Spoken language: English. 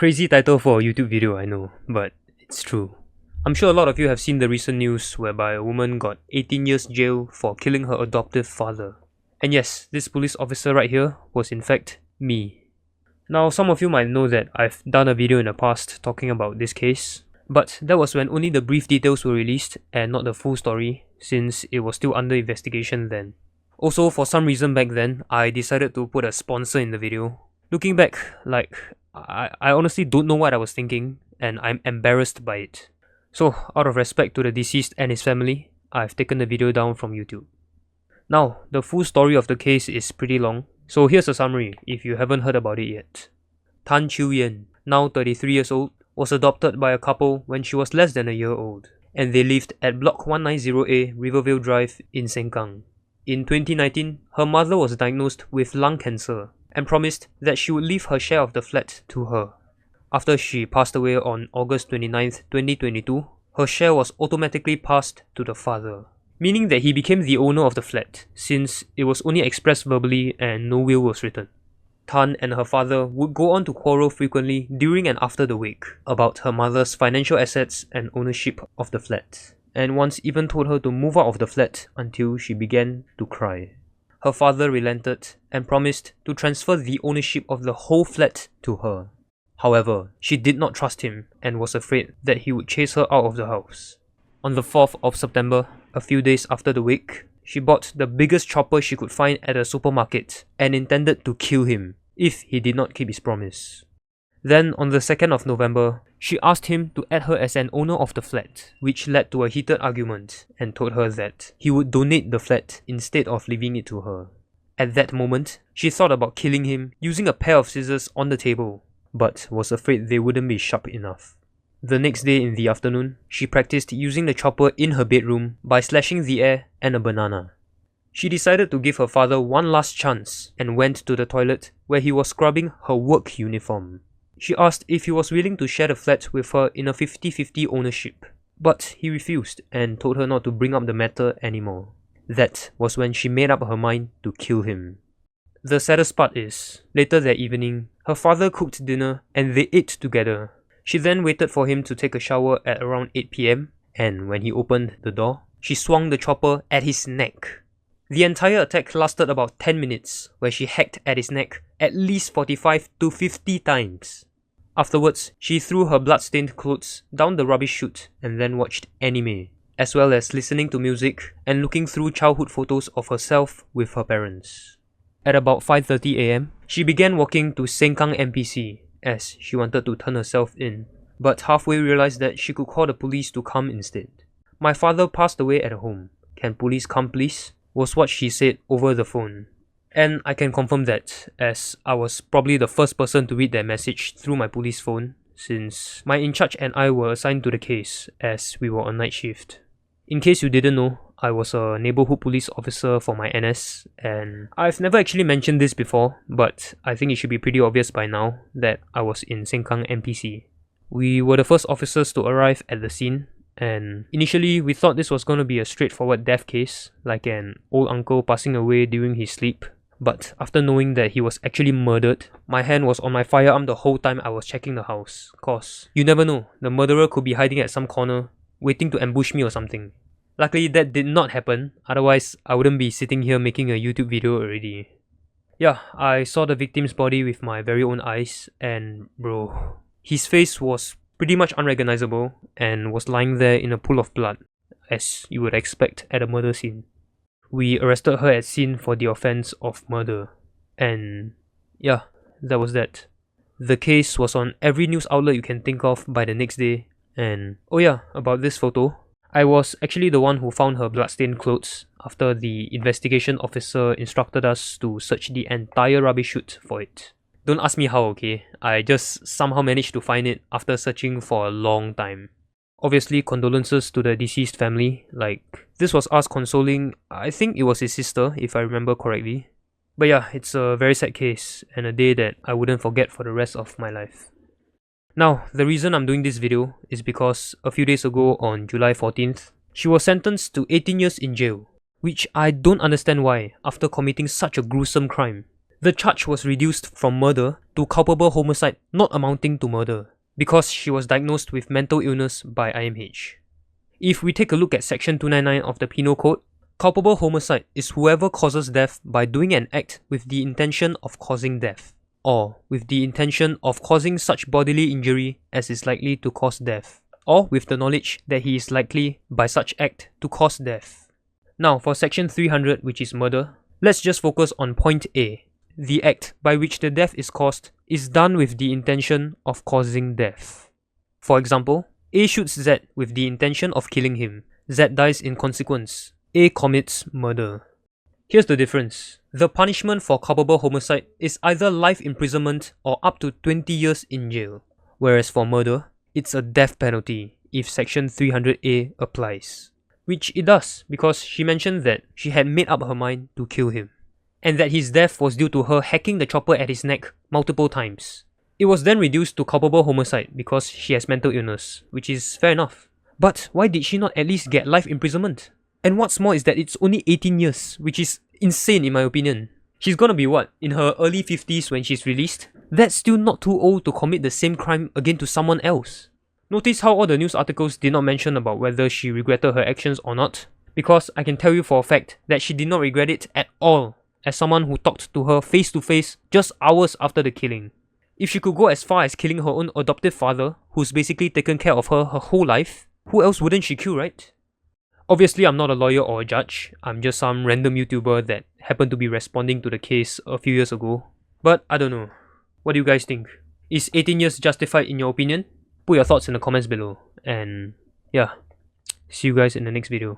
Crazy title for a YouTube video, I know, but it's true. I'm sure a lot of you have seen the recent news whereby a woman got 18 years jail for killing her adoptive father. And yes, this police officer right here was in fact me. Now, some of you might know that I've done a video in the past talking about this case, but that was when only the brief details were released and not the full story, since it was still under investigation then. Also, for some reason back then, I decided to put a sponsor in the video. Looking back, I honestly don't know what I was thinking, and I'm embarrassed by it. So, out of respect to the deceased and his family, I've taken the video down from YouTube. Now, the full story of the case is pretty long, so here's a summary if you haven't heard about it yet. Tan Chiu-yen, now 33 years old, was adopted by a couple when she was less than a year old, and they lived at Block 190A Rivervale Drive in Sengkang. In 2019, her mother was diagnosed with lung cancer and promised that she would leave her share of the flat to her. After she passed away on August 29, 2022, her share was automatically passed to the father, meaning that he became the owner of the flat, since it was only expressed verbally and no will was written. Tan and her father would go on to quarrel frequently during and after the wake about her mother's financial assets and ownership of the flat, and once even told her to move out of the flat until she began to cry. Her father relented and promised to transfer the ownership of the whole flat to her. However, she did not trust him and was afraid that he would chase her out of the house. On the 4th of September, a few days after the wake, she bought the biggest chopper she could find at a supermarket and intended to kill him if he did not keep his promise. Then, on the 2nd of November, she asked him to add her as an owner of the flat, which led to a heated argument, and told her that he would donate the flat instead of leaving it to her. At that moment, she thought about killing him using a pair of scissors on the table, but was afraid they wouldn't be sharp enough. The next day in the afternoon, she practiced using the chopper in her bedroom by slashing the air and a banana. She decided to give her father one last chance and went to the toilet where he was scrubbing her work uniform. She asked if he was willing to share the flat with her in a 50-50 ownership, but he refused and told her not to bring up the matter anymore. That was when she made up her mind to kill him. The saddest part is, later that evening, her father cooked dinner and they ate together. She then waited for him to take a shower at around 8 PM, and when he opened the door, she swung the chopper at his neck. The entire attack lasted about 10 minutes, where she hacked at his neck at least 45 to 50 times. Afterwards, she threw her blood-stained clothes down the rubbish chute and then watched anime, as well as listening to music and looking through childhood photos of herself with her parents. At about 5:30 AM, she began walking to Sengkang MPC as she wanted to turn herself in, but halfway realized that she could call the police to come instead. "My father passed away at home. Can police come please?" was what she said over the phone. And I can confirm that, as I was probably the first person to read that message through my police phone, since my in-charge and I were assigned to the case as we were on night shift. In case you didn't know, I was a neighborhood police officer for my NS, and I've never actually mentioned this before, but I think it should be pretty obvious by now that I was in Sengkang MPC. We were the first officers to arrive at the scene, and initially we thought this was going to be a straightforward death case, like an old uncle passing away during his sleep. But after knowing that he was actually murdered, my hand was on my firearm the whole time I was checking the house, cause you never know, the murderer could be hiding at some corner, waiting to ambush me or something. Luckily that did not happen, otherwise I wouldn't be sitting here making a YouTube video already. Yeah, I saw the victim's body with my very own eyes, and bro, his face was pretty much unrecognizable and was lying there in a pool of blood, as you would expect at a murder scene. We arrested her at scene for the offense of murder, and yeah, that was that. The case was on every news outlet you can think of by the next day, and oh yeah, about this photo, I was actually the one who found her bloodstained clothes after the investigation officer instructed us to search the entire rubbish chute for it. Don't ask me how, okay? I just somehow managed to find it after searching for a long time. Obviously, condolences to the deceased family, this was us consoling, I think it was his sister, if I remember correctly. But yeah, it's a very sad case, and a day that I wouldn't forget for the rest of my life. Now, the reason I'm doing this video is because a few days ago on July 14th, she was sentenced to 18 years in jail, which I don't understand why after committing such a gruesome crime. The charge was reduced from murder to culpable homicide not amounting to murder because she was diagnosed with mental illness by IMH. If we take a look at section 299 of the Penal Code, culpable homicide is whoever causes death by doing an act with the intention of causing death, or with the intention of causing such bodily injury as is likely to cause death, or with the knowledge that he is likely by such act to cause death. Now for section 300, which is murder, let's just focus on point A. The act by which the death is caused is done with the intention of causing death. For example, A shoots Z with the intention of killing him. Z dies in consequence. A commits murder. Here's the difference. The punishment for culpable homicide is either life imprisonment or up to 20 years in jail, whereas for murder, it's a death penalty if section 300A applies. Which it does, because she mentioned that she had made up her mind to kill him, and that his death was due to her hacking the chopper at his neck multiple times. It was then reduced to culpable homicide because she has mental illness, which is fair enough. But why did she not at least get life imprisonment? And what's more is that it's only 18 years, which is insane in my opinion. She's gonna be what, in her early 50s when she's released? That's still not too old to commit the same crime again to someone else. Notice how all the news articles did not mention about whether she regretted her actions or not, because I can tell you for a fact that she did not regret it at all, as someone who talked to her face to face just hours after the killing. If she could go as far as killing her own adoptive father, who's basically taken care of her whole life, who else wouldn't she kill, right? Obviously, I'm not a lawyer or a judge. I'm just some random YouTuber that happened to be responding to the case a few years ago. But I don't know. What do you guys think? Is 18 years justified in your opinion? Put your thoughts in the comments below. And yeah, see you guys in the next video.